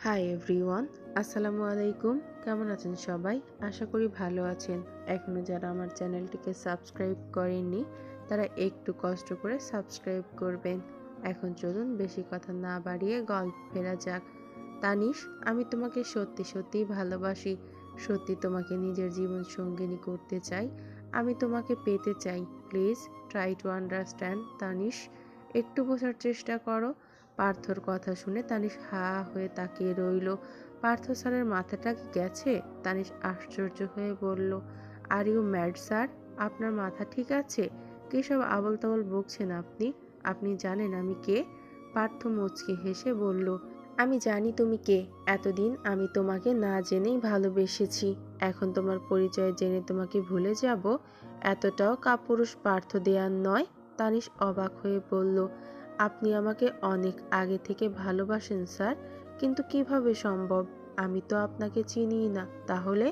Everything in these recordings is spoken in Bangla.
হাই এভরিওয়ান, আসসালামু আলাইকুম। কেমন আছেন সবাই? আশা করি ভালো আছেন। এখনও যারা আমার চ্যানেলটিকে সাবস্ক্রাইব করেননি তারা একটু কষ্ট করে সাবস্ক্রাইব করবেন। এখন চলুন বেশি কথা না বাড়িয়ে গল্প ফেরা যাক। তানিশ, আমি তোমাকে সত্যি সত্যিই ভালোবাসি। সত্যি তোমাকে নিজের জীবন সঙ্গিনী করতে চাই। আমি তোমাকে পেতে চাই। Please try to understand Tanish. একটু বোঝার চেষ্টা করো। পার্থর কথা শুনে তানিশ হা হয়ে তাকিয়ে রইল। পার্থ স্যারের মাথাটা কি গেছে? তানিশ আশ্চর্য হয়ে বলল, আর ইউ ম্যাড স্যার? আপনার মাথা ঠিক আছে? কী সব আবল তাবল বকছেন আপনি? আপনি জানেন আমি কে? পার্থ মুচকি হেসে বলল, আমি জানি তুমি কে। এতদিন আমি তোমাকে না জেনেই ভালোবেসেছি। এখন তোমার পরিচয় জেনে তোমাকে ভুলে যাব? এতটাও কাপুরুষ পার্থ দেয়ার নয়। তানিশ অবাক হয়ে বলল, আপনি আমাকে অনেক আগে থেকে ভালোবাসেন স্যার, কিন্তু কিভাবে সম্ভব? আমি তো আপনাকে চিনিই না। তাহলে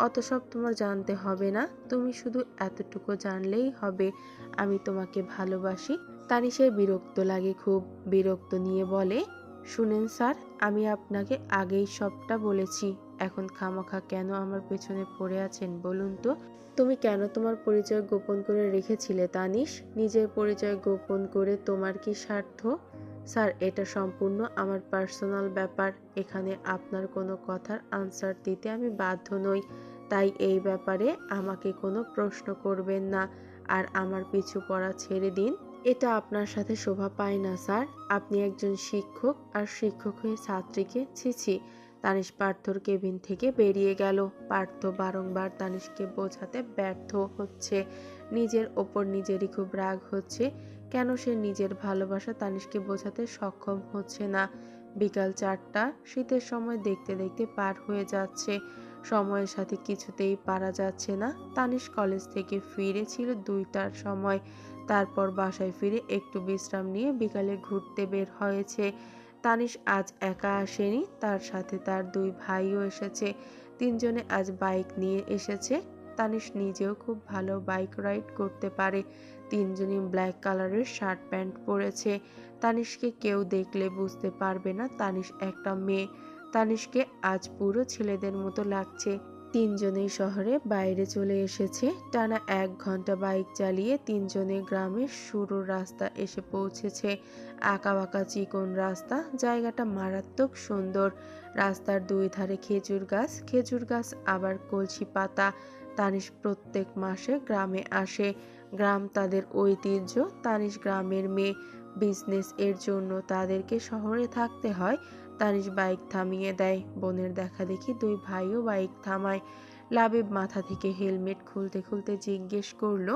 অত সব তোমার জানতে হবে না, তুমি শুধু এতটুকু জানলেই হবে, আমি তোমাকে ভালোবাসি। তানিশের বিরক্ত লাগে খুব। বিরক্ত নিয়ে বলে, শুনেন স্যার, আমি আপনাকে আগেই সবটা বলেছি। এখন খামোখা কেন আমার পেছনে পড়ে আছেন বলুন তো? তুমি কেন তোমার পরিচয় গোপন করে রেখেছিলে তানিশ? নিজের পরিচয় গোপন করে তোমার কি স্বার্থ? স্যার, এটা সম্পূর্ণ আমার পার্সোনাল ব্যাপার। এখানে আপনার কোনো কথার আনসার দিতে আমি বাধ্য নই। তাই এই ব্যাপারে আমাকে কোনো প্রশ্ন করবেন না। আর আমার পিছু পড়া ছেড়ে দিন। এটা আপনার সাথে শোভা পায় না স্যার। আপনি একজন শিক্ষক, আর শিক্ষক হয়ে ছাত্রীকে ছি। তানিশ পার্থর কেবিন থেকে বেরিয়ে গেল। পার্থ বারংবার তানিশকে বোঝাতে ব্যর্থ হচ্ছে। নিজের ওপর নিজেরই খুব রাগ হচ্ছে। কেন সে নিজের ভালোবাসা তানিশকে বোঝাতে সক্ষম হচ্ছে না? বিকাল 4টা। শীতের সময় দেখতে দেখতে পার হয়ে যাচ্ছে। সময়ের সাথে কিছুতেই পারা যাচ্ছে না। তানিশ কলেজ থেকে ফিরেছিল 2টার সময়। তারপর বাসায় ফিরে একটু বিশ্রাম নিয়ে বিকালে ঘুরতে বের হয়েছে। তানিশ আজ একা আসেনি, তার সাথে তার 2 ভাইও এসেছে। তিনজনে আজ বাইক নিয়ে এসেছে। তানিশ নিজেও খুব ভালো বাইক রাইড করতে পারে। তিনজনই ব্ল্যাক কালারের শার্ট প্যান্ট পরেছে। তানিশকে কেউ দেখলে বুঝতে পারবে না তানিশ একটা মেয়ে। তানিশকে আজ পুরো ছেলেদের মতো লাগছে। তিনজনেই শহরে বাইরে চলে এসেছে। টানা 1 ঘন্টা বাইক চালিয়ে তিনজনে গ্রামের সরু রাস্তা এসে পৌঁছেছে। আঁকাবাঁকা চিকন রাস্তা। জায়গাটা মারাত্মক সুন্দর। রাস্তার 2 ধারে খেজুর গাছ আবার কলসি পাতা। তানিশ প্রত্যেক মাসে গ্রামে আসে। গ্রাম তাদের ঐতিহ্য। তানিশ গ্রামের মেয়ে। বিজনেস এর জন্য তাদেরকে শহরে থাকতে হয়। তানিশ বাইক থামিয়ে দেয়। বোনের দেখাদেখি 2 ভাইও বাইক থামায়। লাবিব মাথা থেকে হেলমেট খুলতে খুলতে জিজ্ঞেস করলো,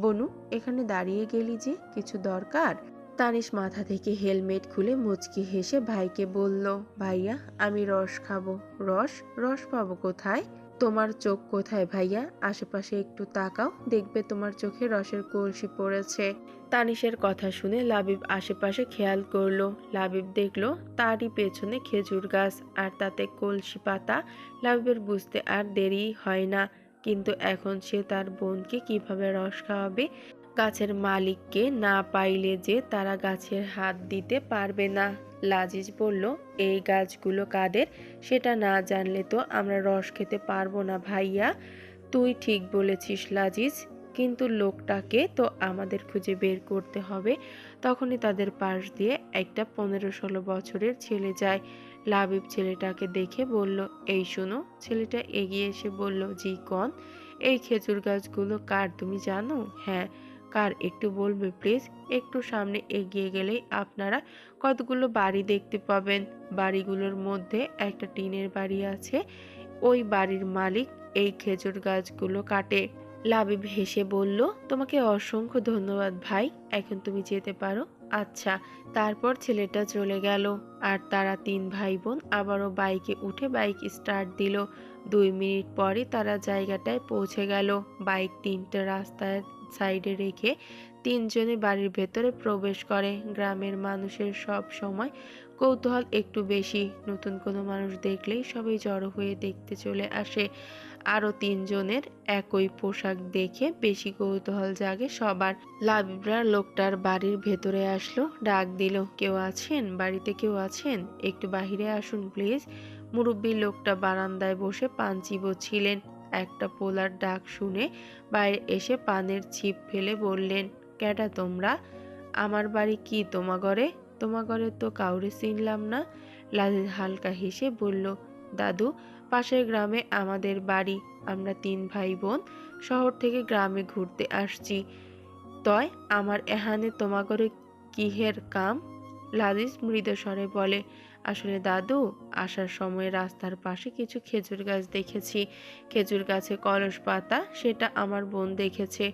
বনু, এখানে দাঁড়িয়ে গেলি যে, কিছু দরকার? তানিশ মাথা থেকে হেলমেট খুলে মুচকি হেসে ভাইকে বলল, ভাইয়া, আমি রস খাবো। রস? রস পাবো কোথায়? তোমার চোখ কোথায় ভাইয়া? আশেপাশে একটু তাকাও, দেখবে তোমার চোখে রসের কলসি পড়েছে। তানিশের কথা শুনে লাবিব আশেপাশে খেয়াল করলো। লাবিব দেখলো তারই পেছনে খেজুর গাছ, আর তাতে কলসি পাতা। লাবিবের বুঝতে আর দেরি হয় না, কিন্তু এখন সে তার বোনকে কিভাবে রস খাওয়াবে? গাছের মালিককে না পাইলে যে তারা গাছের হাত দিতে পারবে না। লাজিজ বলল, এই গাছগুলো কাদের সেটা না জানলে তো আমরা রস খেতে পারবো না ভাইয়া। তুই ঠিক বলেছিস লাজিজ, কিন্তু লোকটাকে তো আমাদের খুঁজে বের করতে হবে। তখনই তাদের পাশ দিয়ে একটা 15-16 বছরের ছেলে যায়। লাবিব ছেলেটাকে দেখে বলল, এই শোনো। ছেলেটা এগিয়ে এসে বলল, জি কন? এই খেজুর গাছগুলো কার তুমি জানো? হ্যাঁ। কার একটু বলবে প্লিজ? একটু সামনে এগিয়ে গেলেই আপনারা কতগুলো বাড়ি দেখতে পাবেন। বাড়িগুলোর মধ্যে একটা টিনের বাড়ি আছে। ওই বাড়ির মালিক এই খেজুর গাছগুলো কাটে। লাবিব হেসে বলল, তোমাকে অসংখ্য ধন্যবাদ ভাই, এখন তুমি যেতে পারো। আচ্ছা। তারপর ছেলেটা চলে গেল। আর তারা 3 ভাই বোন আবারও বাইকে উঠে বাইক স্টার্ট দিল। 2 মিনিট পরই তারা জায়গাটায় পৌঁছে গেল। বাইক 3টে রাস্তার সাইডে রেখে তিনজনে বাড়ির ভেতরে প্রবেশ করে। গ্রামের মানুষের সব সময় কৌতূহল একটু বেশি। নতুন কোনো মানুষ দেখলেই সবাই জড়ো হয়ে দেখতে চলে আসে। আরো 3 জনের একই পোশাক দেখে বেশি কৌতূহল জাগে সবার। লাবিবরা লোকটার বাড়ির ভেতরে আসলো, ডাক দিল, কেউ আছেন? বাড়িতে কেউ আছেন? একটু বাহিরে আসুন প্লিজ। মুরব্বী লোকটা বারান্দায় বসে পান চিবোচ্ছিলেন। একটা পোলার ডাক শুনে বাইরে এসে পানের ছিপ ফেলে বললেন, কেডা তোমরা? আমার বাড়ি কি তোমাগরে? তোমাগরে তো কাউরে চিনলাম না। লাজিজ হালকা হেসে বলল, দাদু, পাশের গ্রামে আমাদের বাড়ি। আমরা 3 ভাই বোন শহর থেকে গ্রামে ঘুরতে আসছি। তয় আমার এহানে তোমাগরে কিহের কাম? লাজিজ মৃদু স্বরে বলে, আসলে দাদু, আসার সময় রাস্তার পাশে কিছু খেজুর গাছ দেখেছি। খেজুর গাছে কলস পাতা, সেটা আমার বোন দেখেছে।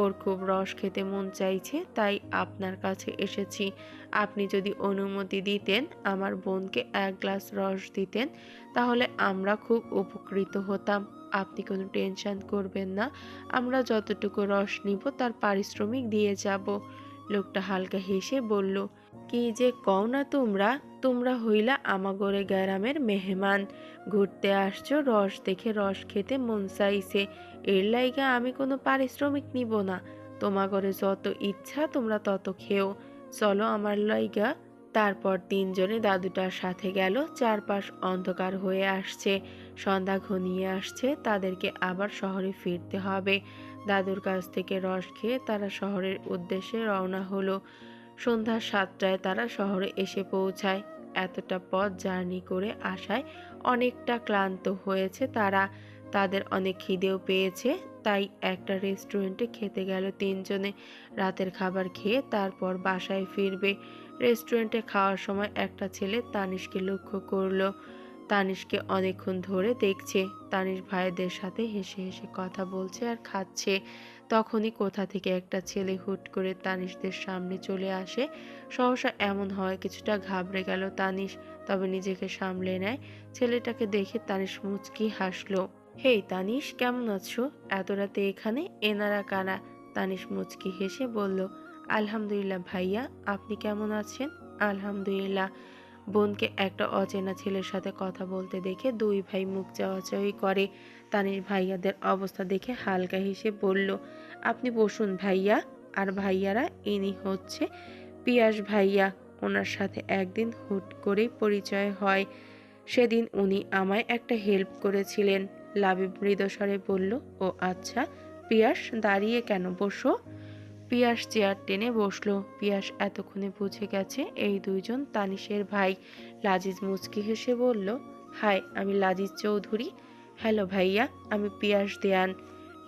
ওর খুব রস খেতে মন চাইছে, তাই আপনার কাছে এসেছি। আপনি যদি অনুমতি দিতেন, আমার বোনকে 1 গ্লাস রস দিতেন, তাহলে আমরা খুব উপকৃত হতাম। আপনি কোনো টেনশন করবেন না, আমরা যতটুকু রস নিব তার পারিশ্রমিক দিয়ে যাব। লোকটা হালকা হেসে বলল, কি যে কও না তোমরা? তোমরা হইলা আমাগরে গ্রামের মেহমান, ঘুরতে আসছো, রস দেখে রস খেতে মন চাইছে, এর লাইগা আমি কোনো পারিশ্রমিক নিব না। তোমাগরে যত ইচ্ছা তোমরা তত খেও, চলো আমার লাইগা। তারপর 3 জনে দাদুটার সাথে গেল। চারপাশ অন্ধকার হয়ে আসছে, সন্ধ্যা ঘনিয়ে আসছে, তাদেরকে আবার শহরে ফিরতে হবে। দাদুর কাছ থেকে রস খেয়ে তারা শহরের উদ্দেশ্যে রওনা হলো। সন্ধ্যা 7টায় তারা শহরে এসে পৌঁছায়। এতটা পথ জার্নি করে আসায় অনেকটা ক্লান্ত হয়েছে তারা। তাদের অনেক খিদেও পেয়েছে, তাই একটা রেস্টুরেন্টে খেতে গেল 3 জনে। রাতের খাবার খেয়ে তারপর বাসায় ফিরবে। রেস্টুরেন্টে খাওয়ার সময় একটা ছেলে তানিশকে লক্ষ্য করলো। তানিশকে অনেকক্ষণ ধরে দেখছে। তানিশ ভাইদের সাথে হেসে হেসে কথা বলছে আর খাচ্ছে। তখনই কোথা থেকে একটা ছেলে হুট করে তানিশদের সামনে চলে আসে। সহসা এমন হয় কিছুটা ঘাবড়ে গেল তানিশ, তবে নিজেকে সামলে নেয়। ছেলেটাকে দেখে তানিশ মুচকি হাসলো। হেই তানিশ, কেমন আছো? এত রাতে এখানে? এনারা কারা? তানিশ মুচকি হেসে বলল, আলহামদুলিল্লাহ ভাইয়া, আপনি কেমন আছেন? আলহামদুলিল্লাহ। বোনকে একটা অচেনা ছেলের সাথে কথা বলতে দেখে 2 ভাই মুখ চাওয়াচাওয়ি করে। তানিশ ভাইয়াদের অবস্থা দেখে হালকা হেসে বলল, আপনি বসুন ভাইয়া। আর ভাইয়ারা, ইনি হচ্ছে পিয়াস ভাইয়া। ওনার সাথে একদিন হুট করেই পরিচয় হয়। সেদিন উনি আমায় একটা হেল্প করেছিলেন। লাবিব মৃদুস্বরে বলল, ও আচ্ছা। পিয়াস, দাঁড়িয়ে কেন, বসো। পিয়াস চেয়ার টেনে বসলো। পিয়াস এতক্ষণে বুঝে গেছে এই 2 জন তানিশের ভাই। লাজিজ মুচকি হেসে বলল, হাই, আমি লাজিজ চৌধুরী। হ্যালো ভাইয়া, আমি পিয়াস দেয়ান।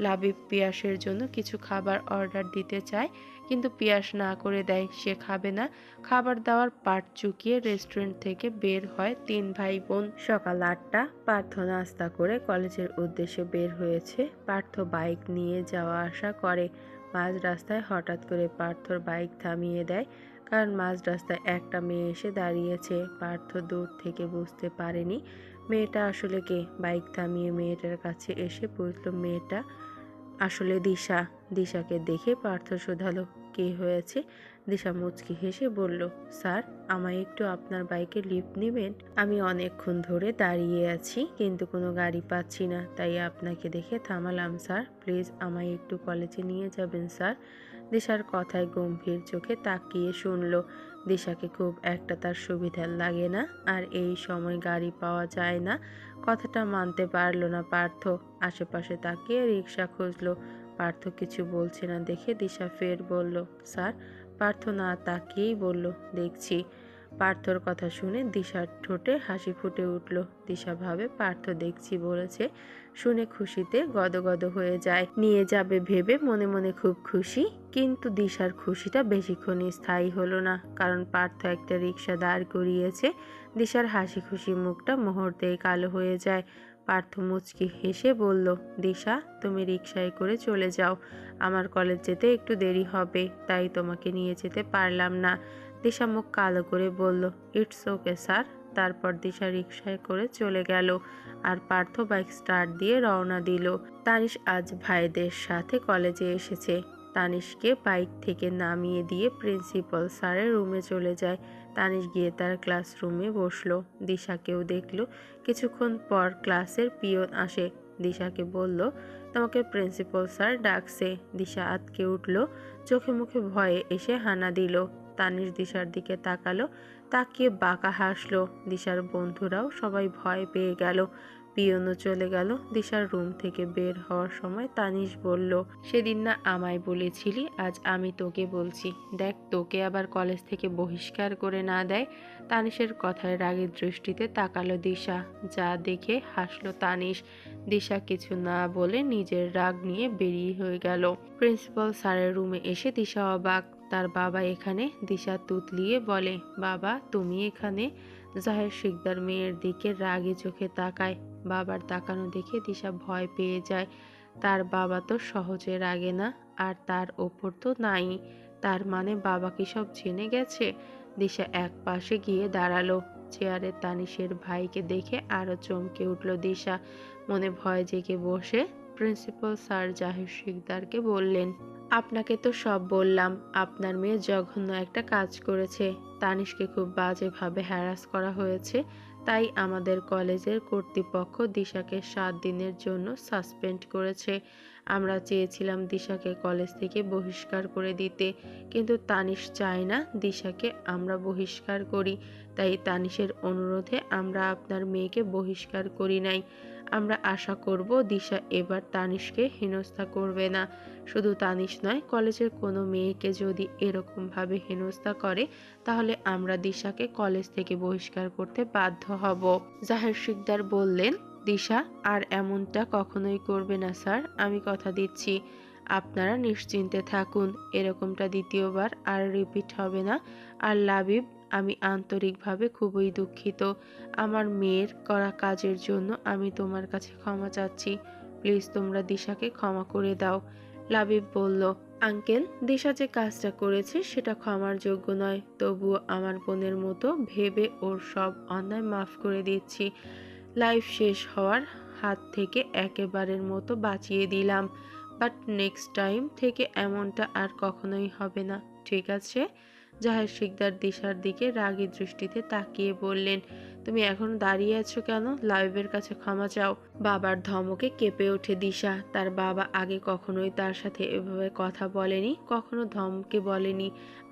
লাবিব পিয়াসের জন্য কিছু খাবার অর্ডার দিতে চায়, কিন্তু পিয়াস না করে দেয়, সে খাবে না। খাবার দাওয়ার পাট চুকিয়ে রেস্টুরেন্ট থেকে বের হয় 3 ভাই বোন। সকাল 8টা। পার্থ নাস্তা করে কলেজের উদ্দেশ্যে বের হয়েছে। পার্থ বাইক নিয়ে যাওয়া আসা করে। মাঝ রাস্তায় হঠাৎ করে পার্থর বাইক থামিয়ে দেয়, কারণ মাঝ রাস্তায় একটা মেয়ে এসে দাঁড়িয়েছে। পার্থ দূর থেকে বুঝতে পারেনি মেয়েটা আসলে কে। বাইক থামিয়ে মেয়েটার কাছে এসে বুঝল মেয়েটা আসলে দিশা। দিশাকে দেখে পার্থ শোধালো, কে হয়েছে? দিশা মুচকি হেসে বলল, স্যার, আমায় একটু আপনার বাইকে লিফট নেবেন? আমি অনেকক্ষণ ধরে দাঁড়িয়ে আছি, কিন্তু কোনো গাড়ি পাচ্ছি না, তাই আপনাকে দেখে থামালাম স্যার। প্লিজ আমায় একটু কলেজে নিয়ে যাবেন স্যার। দিশার কথায় গম্ভীর চোখে তাকিয়ে শুনল। দিশাকে খুব একটা তার সুবিধার লাগে না, আর এই সময় গাড়ি পাওয়া যায় না, কথাটা মানতে পারল না পার্থ। আশেপাশে তাকিয়ে রিক্সা খুঁজলো। পার্থ কিছু বলছে না দেখে দিশা ফের বলল, স্যার। পার্থ না তাকিয়েই বলল, দেখছি। পার্থর কথা শুনে দিশার ঠোঁটে হাসি ফুটে উঠল। দিশা ভাবে পার্থ দেখছি বলেছে শুনে খুশিতে গদগদ হয়ে যায়। নিয়ে যাবে ভেবে মনে মনে খুব খুশি, কিন্তু দিশার খুশিটা বেশিক্ষণ স্থায়ী হলো না, কারণ পার্থ একটা রিক্সা দাঁড় করিয়েছে। দিশার হাসি খুশি মুখটা মুহূর্তেই কালো হয়ে যায়। পার্থ মুচকি হেসে বলল, দিশা, তুমি রিকশায় করে চলে যাও, আমার কলেজ যেতে একটু দেরি হবে, তাই তোমাকে নিয়ে যেতে পারলাম না। দিশা মুখ কালো করে বলল, ইটস ওকে স্যার। তারপর দিশা রিকশায় করে চলে গেল, আর পার্থ বাইক স্টার্ট দিয়ে রওনা দিল। তানিশ আজ ভাইদের সাথে কলেজে এসেছে। তানিশকে বাইক থেকে নামিয়ে দিয়ে প্রিন্সিপাল স্যারের রুমে চলে যায়। তানিশ গিয়ে তার ক্লাসরুমে বসলো। দিশাকেও দেখলো। কিছুক্ষণ পর ক্লাসের পিয়ন আসে। দিশাকে বলল, তোমাকে প্রিন্সিপাল স্যার ডাকছে। দিশা আঁতকে উঠল। চোখে মুখে ভয়ে এসে হানা দিল। তানিশ দিশার দিকে তাকালো, তাকিয়ে বাঁকা হাসলো। দিশার বন্ধুরাও সবাই ভয় পেয়ে গেল। পিয়নও চলে গেল। দিশার রুম থেকে বের হওয়ার সময় তানিশ বলল, সেদিন না আমায় বলেছিলি, আজ আমি তোকে বলছি, দেখ তোকে আবার কলেজ থেকে বহিষ্কার করে না দেয়। তানিশের কথায় রাগের দৃষ্টিতে তাকালো দিশা। যা দেখে হাসলো তানিশ। দিশা কিছু না বলে নিজের রাগ নিয়ে বেরিয়ে হয়ে গেল। প্রিন্সিপাল স্যারের রুমে এসে দিশা অবাক। তার বাবা এখানে। দিশা তুতলিয়ে বলে, বাবা তুমি এখানে? জাহের শিকদার মেয়ের দিকে রাগে চোখে তাকায়। বাবার তাকানো দেখে দিশা ভয় পেয়ে যায়। তার বাবা তো সহজে রাগে না, আর তার ওপর তো নাই। তার মানে বাবা কি সব জেনে গেছে? দিশা এক পাশে গিয়ে দাঁড়ালো। চেয়ারে তানিশের ভাইকে দেখে আরো চমকে উঠল দিশা। মনে ভয় জেগে বসে প্রিন্সিপাল স্যার জাহির শিকদারকে বললেন, আপনাকে তো সব বললাম, আপনার মেয়ে জঘন্য একটা কাজ করেছে। তানিশকে খুব বাজেভাবে হ্যারাস করা হয়েছে। তাই আমাদের কলেজের কর্তৃপক্ষ দিশাকে 7 দিনের জন্য সাসপেন্ড করেছে। আমরা চেয়েছিলাম দিশাকে কলেজ থেকে বহিষ্কার করে দিতে, কিন্তু তানিশ চায় না দিশাকে আমরা বহিষ্কার করি। তাই তানিশের অনুরোধে আমরা আপনার মেয়েকে বহিষ্কার করি নাই। আমরা আশা করব দিশা এবার তানিশকে হেনস্থা করবে না। শুধু তানিশ নয়, কলেজের কোনো মেয়েকে যদি এরকমভাবে হেনস্থা করে তাহলে আমরা দিশাকে কলেজ থেকে বহিষ্কার করতে বাধ্য হব। জাহের শিকদার বললেন, দিশা আর এমনটা কখনোই করবে না স্যার, আমি কথা দিচ্ছি। আপনারা নিশ্চিন্তে থাকুন, এরকমটা দ্বিতীয়বার আর রিপিট হবে না। আর লাবিব, আমি আন্তরিকভাবে খুবই দুঃখিত। আমার মেয়ের করা কাজের জন্য আমি তোমার কাছে ক্ষমা চাচ্ছি। প্লিজ তোমরা দিশাকে ক্ষমা করে দাও। লাবিব বলল, আঙ্কেল, দিশা যে কাজটা করেছে সেটা ক্ষমার যোগ্য নয়, তবুও আমার বোনের মতো ভেবে ওর সব অন্যায় মাফ করে দিচ্ছি। লাইফ শেষ হওয়ার হাত থেকে একেবারের মতো বাঁচিয়ে দিলাম। বাট নেক্সট টাইম থেকে এমনটা আর কখনোই হবে না, ঠিক আছে? জাহের শিকদার দিশার দিকে রাগী দৃষ্টিতে তাকিয়ে বললেন, তুমি এখন দাঁড়িয়ে আছো কেন? লাইভের কাছে ক্ষমা চাও। বাবার ধমকে কেঁপে ওঠে দিশা। তার বাবা আগে কখনোই তার সাথে এভাবে কথা বলেনি, কখনো ধমকে বলেনি।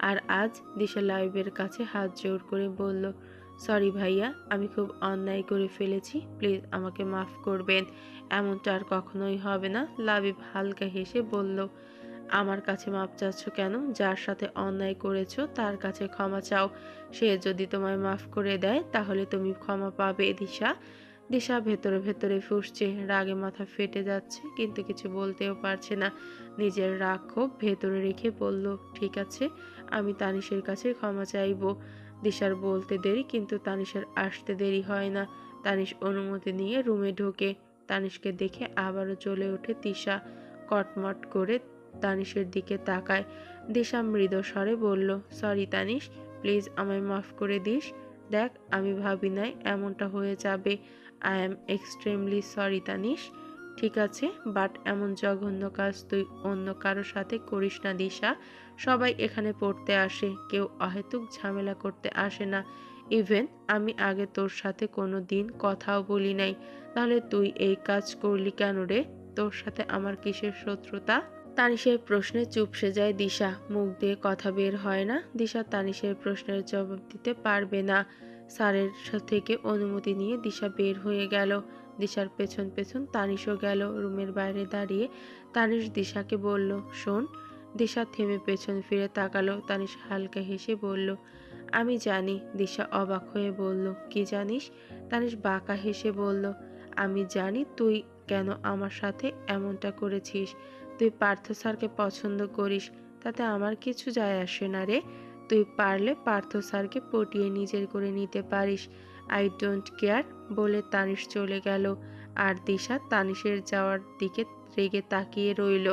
আর আজ দিশা লাইভের কাছে হাত জোড় করে বলল, সরি ভাইয়া, আমি খুব অন্যায় করে ফেলেছি, প্লিজ আমাকে মাফ করবেন। এমনটা আর কখনোই হবে না। লাবিব হালকা হেসে বলল, আমার কাছে মাপ চাচ্ছ কেন? যার সাথে অন্যায় করেছো তার কাছে ক্ষমা চাও। সে যদি তোমায় মাফ করে দেয় তাহলে তুমি ক্ষমা পাবে। দিশা দিশা ভেতরে ভেতরে ফুঁসছে, রাগে মাথা ফেটে যাচ্ছে, কিন্তু কিছু বলতেও পারছে না। নিজের রাগ ক্ষোভ ভেতরে রেখে বলল, ঠিক আছে, আমি তানিশের কাছে ক্ষমা চাইব। দিশার বলতে দেরি, কিন্তু তানিশের আসতে দেরি হয় না। তানিশ অনুমতি নিয়ে রুমে ঢোকে। তানিশকে দেখে আবারও জ্বলে ওঠে তিশা। কটমট করে তানিশের দিকে তাকায়। দিশা মৃদু স্বরে বলল, সরি তানিশ, প্লিজ আমায় মাফ করে দিস। দেখ, আমি ভাবি নাই এমনটা হয়ে যাবে। I am extremely sorry Tanish. ঠিক আছে, বাট এমন জঘন্য কাজ তুই অন্য কারোর সাথে করিস না দিশা। সবাই এখানে পড়তে আসে, কেউ অহেতুক ঝামেলা করতে আসে না। ইভেন আমি আগে তোর সাথে কোনো দিন কথাও বলি নাই, তাহলে তুই এই কাজ করলি কেন রে? তোর সাথে আমার কিসের শত্রুতা? তানিশের প্রশ্নে চুপসে যায় দিশা। মুখ দিয়ে কথা বের হয় না। দিশা তানিশের প্রশ্নের জবাব দিতে পারবে না। স্যারের থেকে অনুমতি নিয়ে দিশা বের হয়ে গেল। দিশার পেছন পেছন তানিশও গেল। রুমের বাইরে দাঁড়িয়ে তানিশ দিশাকে বলল, শোন। দিশা থেমে পেছন ফিরে তাকালো। তানিশ হালকা হেসে বলল, আমি জানি। দিশা অবাক হয়ে বলল, কি জানিস? তানিশ বাঁকা হেসে বলল, আমি জানি তুই কেন আমার সাথে এমনটা করেছিস। তুই পার্থ স্যারকে পছন্দ করিস, তাতে আমার কিছু যায় আসে না রে। তুই পারলে পার্থ স্যারকে পটিয়ে নিজের করে নিতে পারিস। I don't care. বলে তানিশ চলে গেল। আর দিশা তানিশের যাওয়ার দিকে রেগে তাকিয়ে রইল।